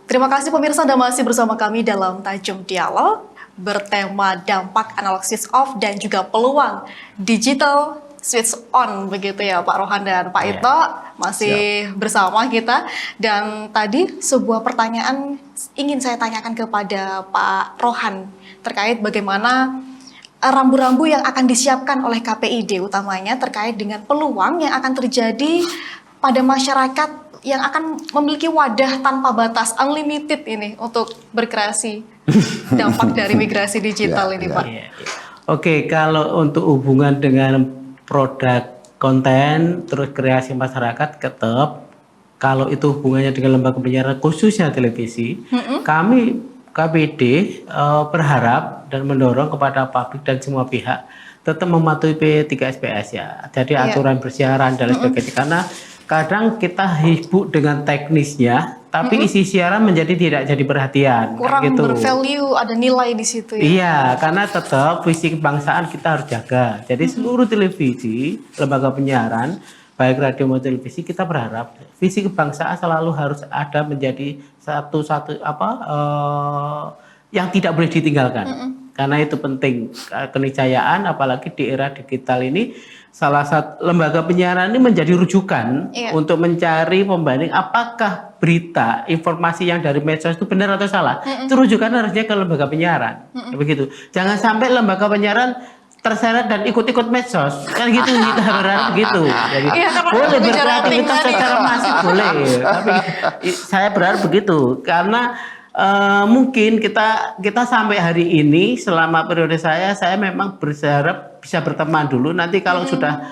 Terima kasih pemirsa, Anda masih bersama kami dalam Tajam Dialog bertema dampak analisis off dan juga peluang digital switch on, begitu ya Pak Rohan dan Pak Ito masih bersama kita. Dan tadi sebuah pertanyaan ingin saya tanyakan kepada Pak Rohan terkait bagaimana rambu-rambu yang akan disiapkan oleh KPID utamanya terkait dengan peluang yang akan terjadi pada masyarakat yang akan memiliki wadah tanpa batas, unlimited ini untuk berkreasi, dampak dari migrasi digital ini Pak. Oke, kalau untuk hubungan dengan produk konten terus kreasi masyarakat, tetap kalau itu hubungannya dengan lembaga penyiaran khususnya televisi, kami KPID berharap dan mendorong kepada publik dan semua pihak tetap mematuhi P3SPS ya. Jadi aturan bersiaran dan sebagainya, karena kadang kita sibuk dengan teknisnya, tapi isi siaran menjadi tidak jadi perhatian. Kurang gitu. Bervalue, ada nilai di situ ya. Iya, karena tetap visi kebangsaan kita harus jaga. Jadi seluruh televisi, lembaga penyiaran, baik radio maupun televisi, kita berharap visi kebangsaan selalu harus ada menjadi satu-satu yang tidak boleh ditinggalkan. Karena itu penting, keniscayaan apalagi di era digital ini. Salah satu lembaga penyiaran ini menjadi rujukan untuk mencari pembanding apakah berita, informasi yang dari medsos itu benar atau salah. Itu rujukan harusnya ke lembaga penyiaran. Begitu. Jangan sampai lembaga penyiaran terseret dan ikut-ikut medsos. Kan gitu, kita berharap gitu. Jadi, boleh berkreativitas secara masif boleh. Tapi saya berharap begitu karena mungkin kita sampai hari ini selama periode saya memang berharap bisa berteman dulu. Nanti kalau sudah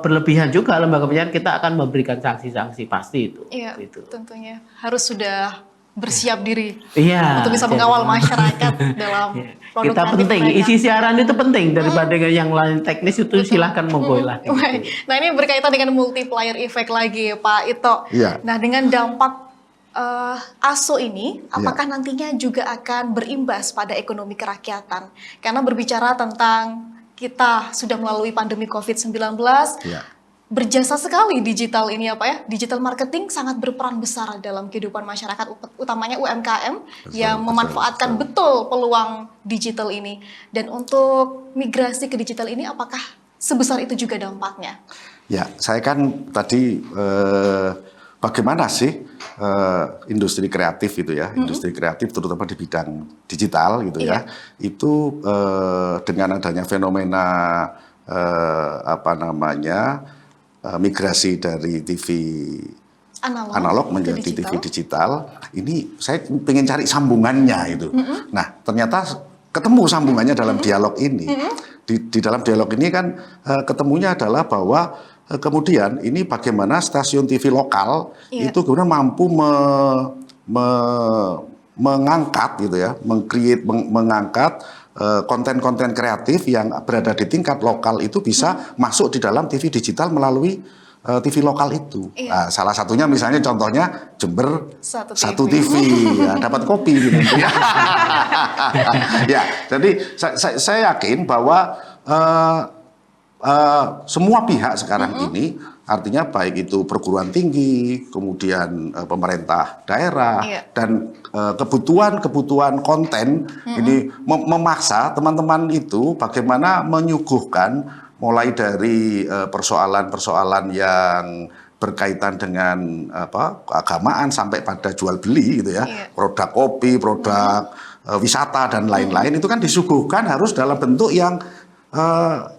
berlebihan juga lembaga penyiaran, kita akan memberikan sanksi-sanksi pasti itu. Iya, gitu. tentunya harus sudah bersiap diri untuk bisa jadi, mengawal masyarakat dalam produk kita penting mereka. Isi siaran itu penting daripada yang lain teknis itu. Silahkan monggo lah. Gitu. Nah ini berkaitan dengan multiplier effect lagi Pak Ito. Nah dengan dampak ASO ini, apakah nantinya juga akan berimbas pada ekonomi kerakyatan? Karena berbicara tentang kita sudah melalui pandemi COVID-19, berjasa sekali digital ini ya Pak ya. Digital marketing sangat berperan besar dalam kehidupan masyarakat, utamanya UMKM yang memanfaatkan betul peluang digital ini. Dan untuk migrasi ke digital ini, apakah sebesar itu juga dampaknya? Ya, saya kan tadi bagaimana sih industri kreatif itu ya, industri kreatif terutama di bidang digital gitu ya, itu dengan adanya fenomena migrasi dari TV analog menjadi TV digital, ini saya ingin cari sambungannya itu. Nah, ternyata ketemu sambungannya dalam dialog ini. Di dalam dialog ini kan ketemunya adalah bahwa kemudian ini bagaimana stasiun TV lokal itu kemudian mampu mengangkat gitu ya, mengangkat konten-konten kreatif yang berada di tingkat lokal itu bisa masuk di dalam TV digital melalui TV lokal itu. Nah, salah satunya misalnya contohnya Jember satu TV ya, dapat kopi gitu ya. Ya, jadi saya yakin bahwa semua pihak sekarang ini, artinya baik itu perguruan tinggi, kemudian pemerintah daerah, dan kebutuhan konten ini memaksa teman-teman itu bagaimana menyuguhkan mulai dari persoalan-persoalan yang berkaitan dengan keagamaan sampai pada jual beli gitu ya, produk kopi, produk wisata dan lain-lain itu kan disuguhkan harus dalam bentuk yang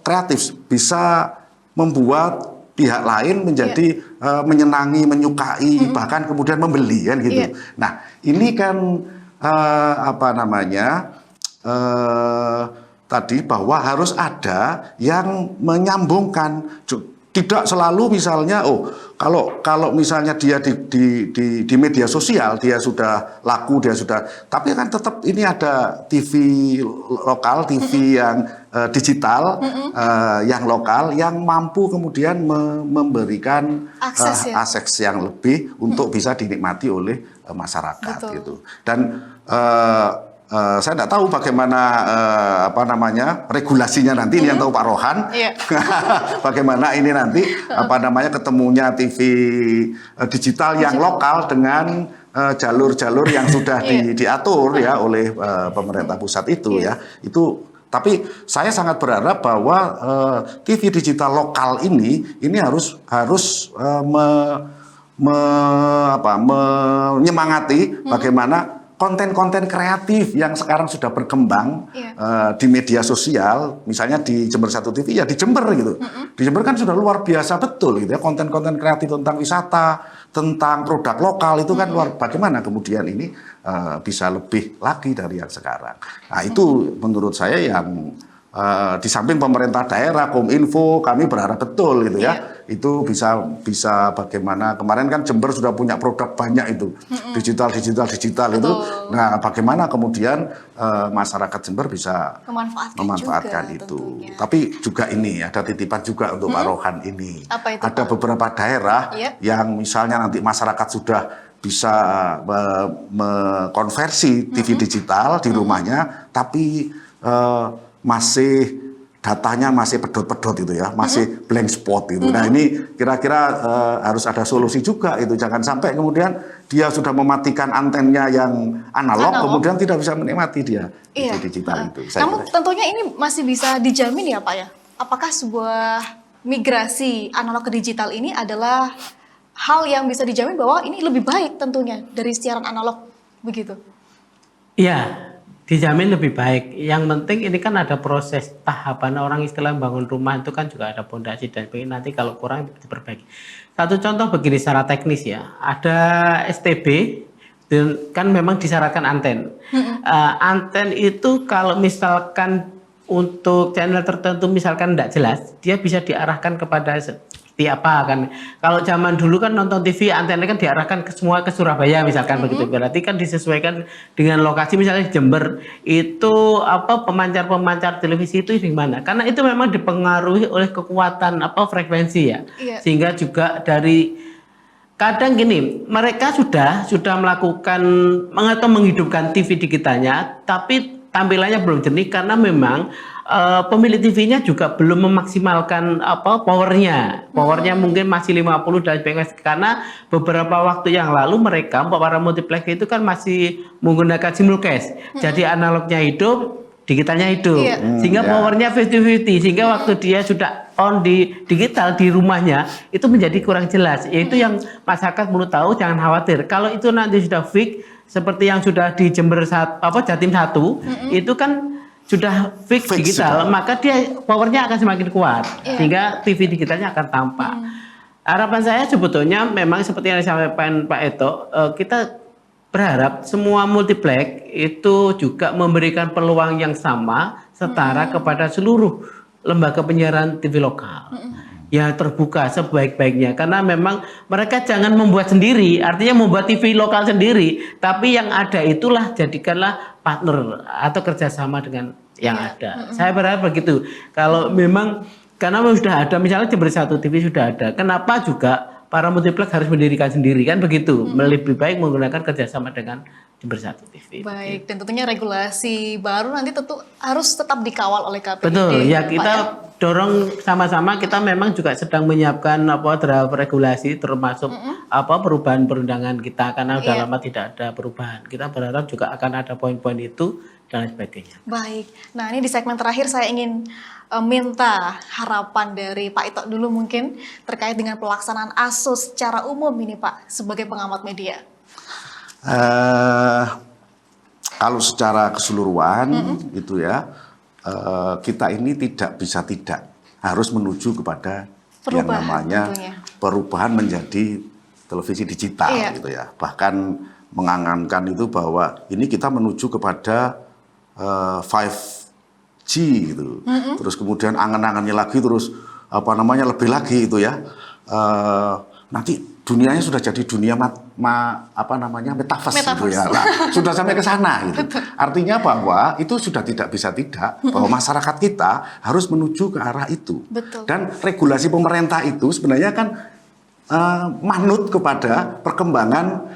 kreatif, bisa membuat pihak lain menjadi menyenangi, menyukai, bahkan kemudian membeli kan gitu. Nah, ini kan tadi bahwa harus ada yang menyambungkan. Tidak selalu misalnya kalau misalnya dia di media sosial dia sudah laku, dia sudah, tapi kan tetap ini ada TV lokal, TV yang digital, yang lokal, yang mampu kemudian memberikan akses yang lebih untuk bisa dinikmati oleh masyarakat. Gitu. Dan saya tidak tahu bagaimana regulasinya nanti, ini yang tahu Pak Rohan. Bagaimana ini nanti ketemunya TV digital yang lokal dengan jalur-jalur yang sudah diatur ya oleh pemerintah pusat itu ya. Itu tapi saya sangat berharap bahwa TV digital lokal ini menyemangati bagaimana konten-konten kreatif yang sekarang sudah berkembang di media sosial, misalnya di Jember 1 TV ya di Jember gitu. Di Jember kan sudah luar biasa betul gitu ya, konten-konten kreatif tentang wisata, tentang produk lokal itu kan luar. Bagaimana kemudian ini bisa lebih lagi dari yang sekarang. Nah itu menurut saya yang di samping pemerintah daerah, Kominfo, kami berharap betul gitu ya. Itu bisa bagaimana kemarin kan Jember sudah punya produk banyak itu digital itu. Nah, bagaimana kemudian masyarakat Jember bisa memanfaatkan juga, itu. Tentunya. Tapi juga ini ada titipan juga untuk Pak Rohan ini. Apa itu, ada Pak? beberapa daerah yang misalnya nanti masyarakat sudah bisa mengkonversi TV digital di rumahnya, tapi datanya masih pedot-pedot itu ya, masih blank spot itu. Nah ini kira-kira harus ada solusi juga itu. Jangan sampai kemudian dia sudah mematikan antennya yang analog. Kemudian tidak bisa menikmati dia TV digital itu. Namun tentunya ini masih bisa dijamin ya Pak ya? Apakah sebuah migrasi analog ke digital ini adalah hal yang bisa dijamin bahwa ini lebih baik tentunya dari siaran analog begitu? Iya. Dijamin lebih baik. Yang penting ini kan ada proses tahapan, orang istilah bangun rumah itu kan juga ada pondasi dan nanti kalau kurang diperbaiki. Satu contoh begini secara teknis ya, ada STB kan memang disyaratkan anten. Anten itu kalau misalkan untuk channel tertentu misalkan tidak jelas, dia bisa diarahkan kepada seperti apa kan. Kalau zaman dulu kan nonton TV antena kan diarahkan semua ke Surabaya misalkan begitu. Berarti kan disesuaikan dengan lokasi, misalnya di Jember itu pemancar-pemancar televisi itu di mana. Karena itu memang dipengaruhi oleh kekuatan frekuensi ya. Sehingga juga dari kadang gini, mereka sudah melakukan atau menghidupkan TV digitalnya, tapi tampilannya belum jernih karena memang pemilik TV-nya juga belum memaksimalkan powernya. Powernya mungkin masih 50 dan sebagainya. Karena beberapa waktu yang lalu mereka para multiplex itu kan masih menggunakan simulcast. Jadi analognya hidup, digitalnya hidup. Sehingga powernya 50-50. Sehingga waktu dia sudah on di digital di rumahnya itu menjadi kurang jelas. Yaitu yang masyarakat perlu tahu, jangan khawatir. Kalau itu nanti sudah fix seperti yang sudah di Jember Jatim 1 itu kan sudah fix digital, maka dia powernya akan semakin kuat, sehingga TV digitalnya akan tampak. Harapan saya sebetulnya memang seperti yang disampaikan Pak Eto, kita berharap semua multiplex itu juga memberikan peluang yang sama, setara kepada seluruh lembaga penyiaran TV lokal. Ya terbuka sebaik-baiknya, karena memang mereka jangan membuat sendiri, artinya membuat TV lokal sendiri, tapi yang ada itulah jadikanlah partner atau kerjasama dengan yang ada. Saya berharap begitu. Kalau memang karena sudah ada, misalnya Jember 1 TV sudah ada, kenapa juga para multiplex harus mendirikan sendiri kan begitu? Lebih baik menggunakan kerjasama dengan Jember 1 TV. Baik, dan tentunya regulasi baru nanti tentu harus tetap dikawal oleh KPID. Betul, ya kita dorong sama-sama. Kita memang juga sedang menyiapkan draft regulasi termasuk perubahan perundangan kita, karena sudah lama tidak ada perubahan. Kita berharap juga akan ada poin-poin itu dan sebagainya. Baik, nah ini di segmen terakhir saya ingin minta harapan dari Pak Ito dulu mungkin terkait dengan pelaksanaan ASUS secara umum ini Pak sebagai pengamat media. Kalau secara keseluruhan gitu ya, kita ini tidak harus menuju kepada yang namanya perubahan menjadi televisi digital gitu ya. Bahkan mengangankan itu bahwa ini kita menuju kepada 5G gitu. Terus kemudian angan-angannya lagi terus lebih lagi itu ya. Nanti dunianya sudah jadi dunia metaverse gitu ya. Nah, sudah sampai ke sana gitu. Artinya bahwa itu sudah tidak bisa bahwa masyarakat kita harus menuju ke arah itu. Dan regulasi pemerintah itu sebenarnya kan manut kepada perkembangan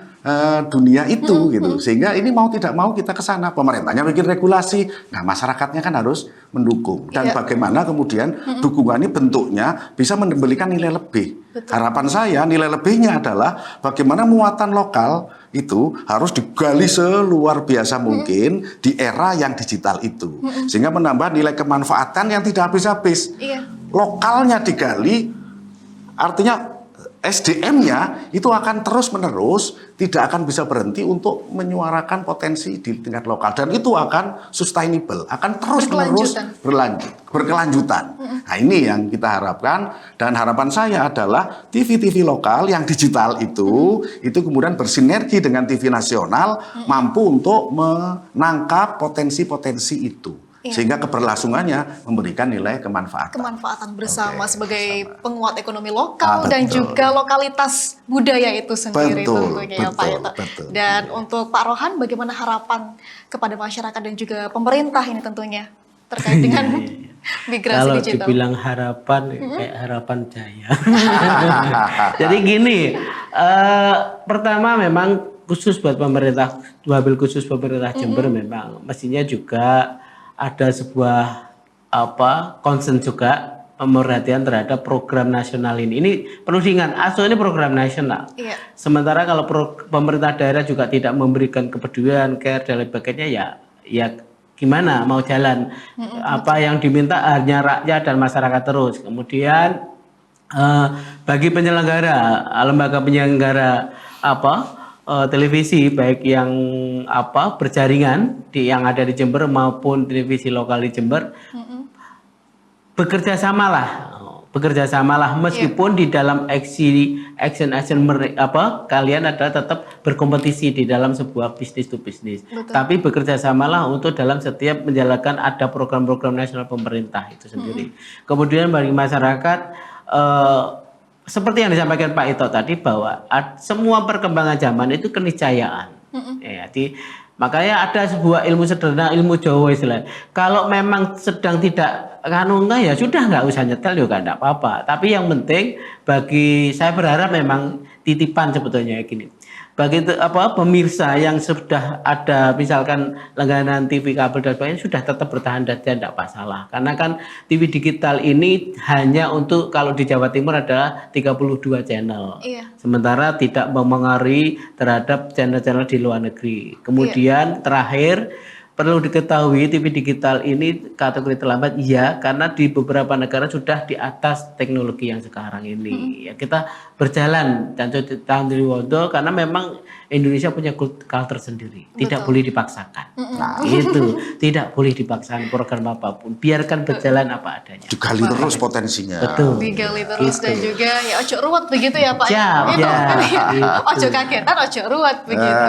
dunia itu gitu. Sehingga ini mau tidak mau kita ke sana. Pemerintahnya bikin regulasi, nah masyarakatnya kan harus mendukung. Dan bagaimana kemudian dukungan ini bentuknya bisa memberikan nilai lebih. Betul. Harapan saya nilai lebihnya adalah bagaimana muatan lokal itu harus digali seluar biasa mungkin di era yang digital itu. Sehingga menambah nilai kemanfaatan yang tidak habis-habis. Lokalnya digali, artinya SDM-nya itu akan terus-menerus tidak akan bisa berhenti untuk menyuarakan potensi di tingkat lokal, dan itu akan sustainable, akan terus-menerus berkelanjutan. Nah, ini yang kita harapkan, dan harapan saya adalah TV-TV lokal yang digital itu kemudian bersinergi dengan TV nasional mampu untuk menangkap potensi-potensi itu. Sehingga keberlangsungannya memberikan nilai kemanfaatan bersama sebagai penguat ekonomi lokal dan juga lokalitas budaya itu sendiri tentunya ya Pak Ito. Dan untuk Pak Rohan, bagaimana harapan kepada masyarakat dan juga pemerintah ini tentunya terkait dengan migrasi kalau digital? Kalau dibilang harapan kayak harapan jaya. Jadi gini, pertama memang khusus buat pemerintah, wabil khusus pemerintah Jember memang mestinya juga ada sebuah concern juga, pemerhatian terhadap program nasional ini. Ini perlu diingat, ASO ini program nasional. Sementara kalau pemerintah daerah juga tidak memberikan kepedulian, care dan lain sebagainya, ya gimana mau jalan? Apa yang diminta hanya rakyat dan masyarakat terus. Kemudian bagi penyelenggara, lembaga penyelenggara televisi baik yang berjaringan yang ada di Jember maupun televisi lokal di Jember, bekerja samalah meskipun di dalam action kalian adalah tetap berkompetisi di dalam sebuah bisnis to bisnis. Tapi bekerja samalah untuk dalam setiap menjalankan ada program-program nasional pemerintah itu sendiri. Kemudian bagi masyarakat, seperti yang disampaikan Pak Ito tadi, bahwa semua perkembangan zaman itu keniscayaan. Makanya ada sebuah ilmu sederhana, ilmu Jawa istilahnya. Kalau memang sedang tidak ya sudah nggak usah nyetel juga nggak apa-apa. Tapi yang penting bagi saya berharap memang titipan sebetulnya gini. Bagi pemirsa yang sudah ada misalkan langganan TV kabel dan sebagainya sudah tetap bertahan dan tidak masalah. Karena kan TV digital ini hanya untuk, kalau di Jawa Timur ada 32 channel. Sementara tidak memengaruhi terhadap channel-channel di luar negeri. Kemudian terakhir perlu diketahui TV digital ini kategori terlambat, karena di beberapa negara sudah di atas teknologi yang sekarang ini. Ya, kita berjalan dan tahun karena memang Indonesia punya culture sendiri, tidak boleh dipaksakan. Nah, itu tidak boleh dipaksakan program apapun, biarkan berjalan apa adanya. Digali terus potensinya. Betul. Digali terus dan juga ojo ruwet begitu ya Pak. Ojo kagetan, ojo ruwet begitu.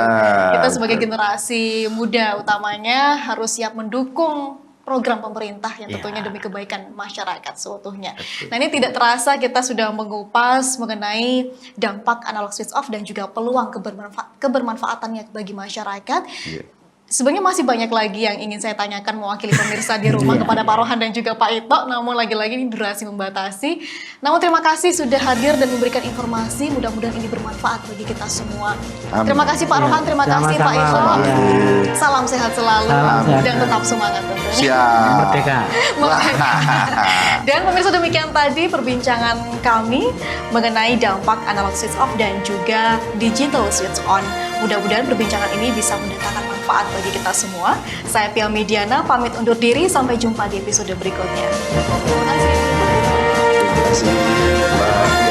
Kita sebagai generasi muda utamanya harus siap mendukung program pemerintah yang tentunya demi kebaikan masyarakat seutuhnya. Nah, ini tidak terasa kita sudah mengupas mengenai dampak analog switch off dan juga peluang kebermanfaatannya bagi masyarakat. Sebenarnya masih banyak lagi yang ingin saya tanyakan mewakili pemirsa di rumah kepada Pak Rohan dan juga Pak Ito, namun lagi-lagi ini durasi membatasi. Namun terima kasih sudah hadir dan memberikan informasi, mudah-mudahan ini bermanfaat bagi kita semua. Terima kasih Pak Rohan, terima kasih Pak Ito. Salam sehat selalu dan tetap semangat tentunya. Siap. Merdeka. Dan pemirsa, demikian tadi perbincangan kami mengenai dampak analog switch off dan juga digital switch on. Mudah-mudahan perbincangan ini bisa mendatangkan manfaat bagi kita semua. Saya Pia Mediana pamit undur diri, sampai jumpa di episode berikutnya. Terima kasih. Terima kasih.